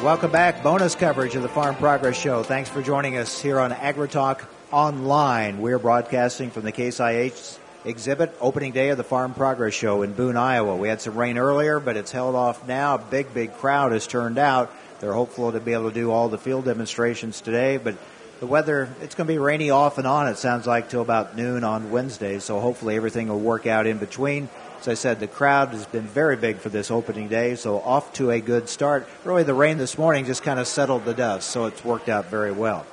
welcome back. Bonus coverage of the Farm Progress Show. Thanks for joining us here on AgriTalk Online. We're broadcasting from the Case IH exhibit, opening day of the Farm Progress Show in Boone, Iowa. We had some rain earlier, but it's held off now. A big crowd has turned out. They're hopeful to be able to do all the field demonstrations today, but the weather, it's going to be rainy off and on, it sounds like, till about noon on Wednesday, so hopefully everything will work out in between. As I said, the crowd has been very big for this opening day, so off to a good start. Really, the rain this morning just kind of settled the dust, so it's worked out very well.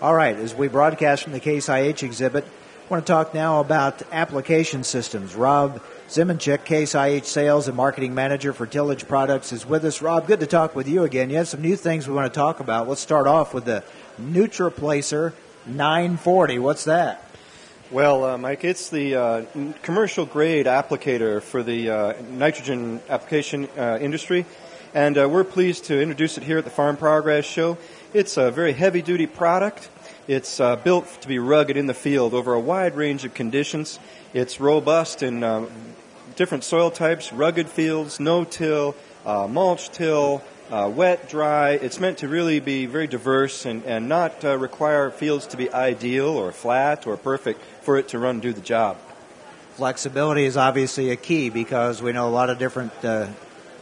All right, as we broadcast from the Case IH exhibit, I want to talk now about application systems. Rob Zimenchik, Case IH Sales and Marketing Manager for Tillage Products, is with us. Rob, good to talk with you again. You have some new things we want to talk about. Let's start off with the NutriPlacer 940. What's that? Well, Mike, it's the commercial grade applicator for the nitrogen application industry, and we're pleased to introduce it here at the Farm Progress Show. It's a very heavy-duty product. It's built to be rugged in the field over a wide range of conditions. It's robust in different soil types, rugged fields, no-till, mulch till, wet, dry. It's meant to really be very diverse and not require fields to be ideal or flat or perfect for it to run and do the job. Flexibility is obviously a key because we know a lot of different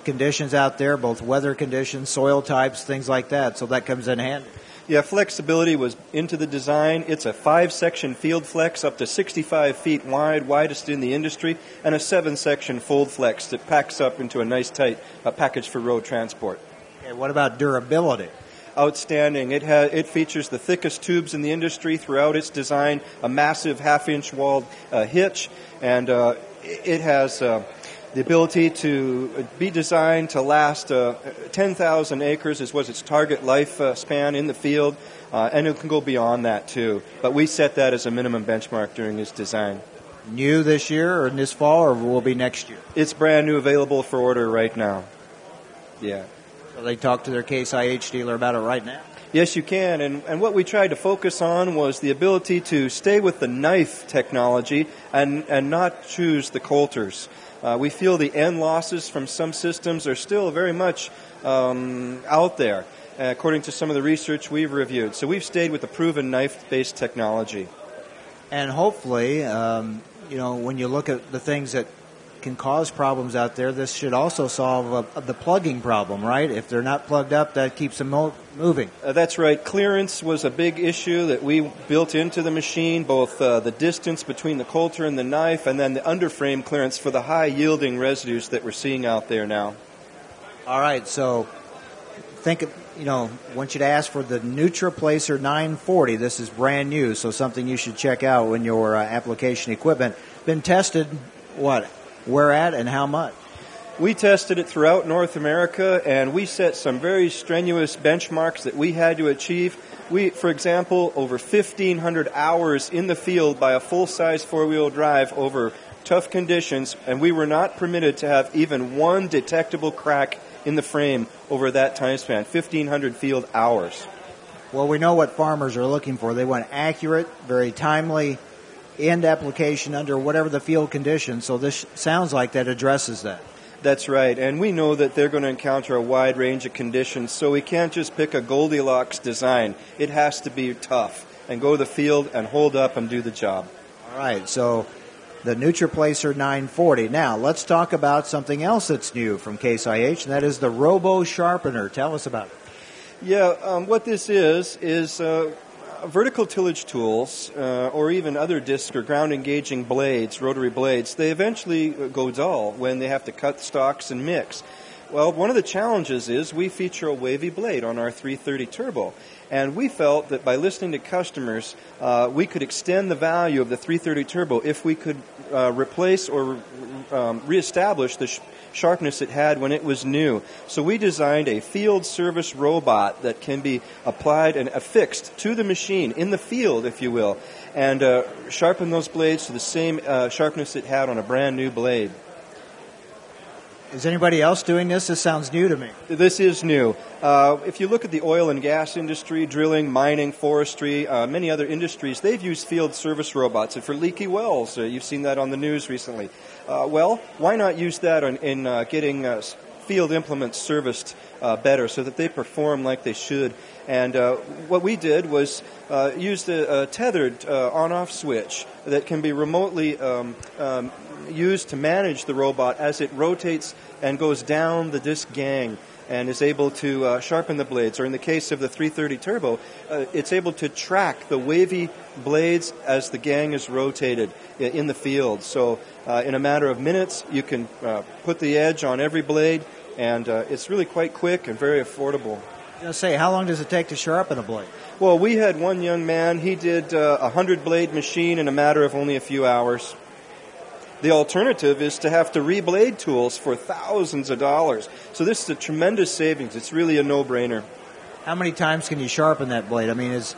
conditions out there, both weather conditions, soil types, things like that, so that comes in handy. Yeah, flexibility was into the design. It's a 5-section field flex up to 65 feet wide, widest in the industry, and a 7-section fold flex that packs up into a nice tight package for road transport. Okay, what about durability? Outstanding. It features the thickest tubes in the industry throughout its design, a massive half-inch walled hitch, and it has the ability to be designed to last 10,000 acres is what its target life span in the field, and it can go beyond that too. But we set that as a minimum benchmark during its design. New this year or this fall, or will be next year? It's brand new, available for order right now. Yeah. So they talk to their Case IH dealer about it right now? Yes, you can. And what we tried to focus on was the ability to stay with the knife technology and not choose the coulters. We feel the end losses from some systems are still very much out there, according to some of the research we've reviewed. So we've stayed with the proven knife-based technology. And hopefully, when you look at the things that can cause problems out there, this should also solve the plugging problem, right? If they're not plugged up, that keeps them moving. That's right. Clearance was a big issue that we built into the machine, both the distance between the coulter and the knife, and then the underframe clearance for the high-yielding residues that we're seeing out there now. All right, so want you to ask for the NutriPlacer 940. This is brand new, so something you should check out when your application equipment been tested, where at and how much? We tested it throughout North America, and we set some very strenuous benchmarks that we had to achieve. We, for example, over 1,500 hours in the field by a full-size four-wheel drive over tough conditions, and we were not permitted to have even one detectable crack in the frame over that time span, 1,500 field hours. Well, we know what farmers are looking for. They want accurate, very timely end application under whatever the field conditions, so this sounds like that addresses that. That's right, and we know that they're going to encounter a wide range of conditions, so we can't just pick a Goldilocks design. It has to be tough and go to the field and hold up and do the job. All right, so the NutriPlacer 940. Now, let's talk about something else that's new from Case IH, and that is the Robo Sharpener. Tell us about it. Yeah, what this is vertical tillage tools, or even other disc or ground-engaging blades, rotary blades, they eventually go dull when they have to cut stalks and mix. Well, one of the challenges is we feature a wavy blade on our 330 Turbo, and we felt that by listening to customers, we could extend the value of the 330 Turbo if we could replace or reestablish the sharpness it had when it was new. So we designed a field service robot that can be applied and affixed to the machine in the field, if you will, and sharpen those blades to the same sharpness it had on a brand new blade. Is anybody else doing this? This sounds new to me. This is new. If you look at the oil and gas industry, drilling, mining, forestry, many other industries, they've used field service robots. And for leaky wells, you've seen that on the news recently. Well, why not use that in getting field implements serviced better so that they perform like they should. And what we did was used a tethered on-off switch that can be remotely used to manage the robot as it rotates and goes down the disc gang and is able to sharpen the blades. Or in the case of the 330 Turbo, it's able to track the wavy blades as the gang is rotated in the field. So in a matter of minutes, you can put the edge on every blade, and it's really quite quick and very affordable. I was going to say, how long does it take to sharpen a blade? Well, we had one young man, he did a 100-blade machine in a matter of only a few hours. The alternative is to have to reblade tools for thousands of dollars. So this is a tremendous savings. It's really a no-brainer. How many times can you sharpen that blade? I mean, is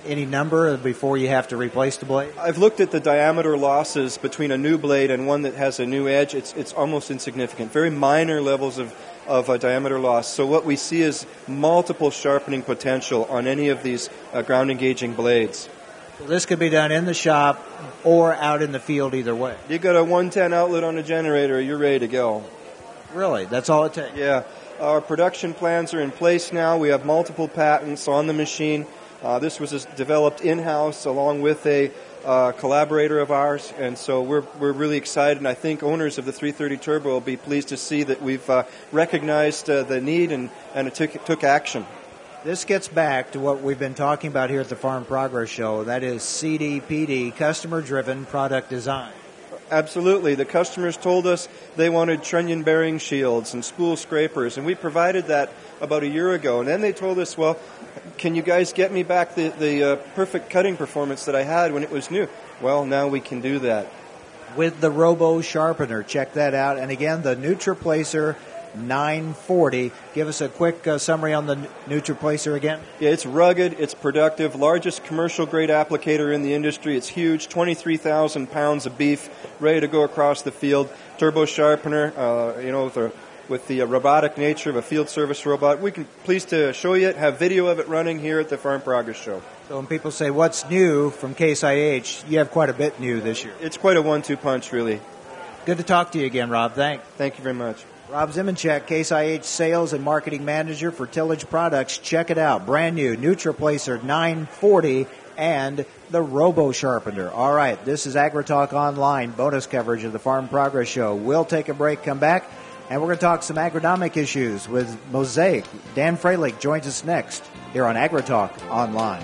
any number before you have to replace the blade? I've looked at the diameter losses between a new blade and one that has a new edge. It's almost insignificant. Very minor levels of diameter loss. So what we see is multiple sharpening potential on any of these ground-engaging blades. This could be done in the shop or out in the field either way. You got a 110 outlet on a generator, you're ready to go. Really? That's all it takes? Yeah. Our production plans are in place now. We have multiple patents on the machine. This was developed in-house along with a collaborator of ours, and so we're really excited, and I think owners of the 330 Turbo will be pleased to see that we've recognized the need and it took action. This gets back to what we've been talking about here at the Farm Progress Show. That is CDPD, Customer-Driven Product Design. Absolutely. The customers told us they wanted trunnion bearing shields and spool scrapers, and we provided that about a year ago. And then they told us, well, can you guys get me back the perfect cutting performance that I had when it was new? Well, now we can do that. With the Robo Sharpener. Check that out. And again, the NutriPlacer 940. Give us a quick summary on the NutriPlacer again. Yeah, it's rugged, it's productive, largest commercial grade applicator in the industry. It's huge, 23,000 pounds of beef, ready to go across the field. Turbo sharpener, with the robotic nature of a field service robot. We can pleased to show you it, have video of it running here at the Farm Progress Show. So when people say, what's new from Case IH, you have quite a bit new this year. It's quite a 1-2 punch, really. Good to talk to you again, Rob. Thanks. Thank you very much. Rob Zimenchek, Case IH Sales and Marketing Manager for Tillage Products. Check it out. Brand new NutriPlacer 940 and the Robo Sharpener. All right, this is AgriTalk Online, bonus coverage of the Farm Progress Show. We'll take a break, come back, and we're going to talk some agronomic issues with Mosaic. Dan Freilich joins us next here on AgriTalk Online.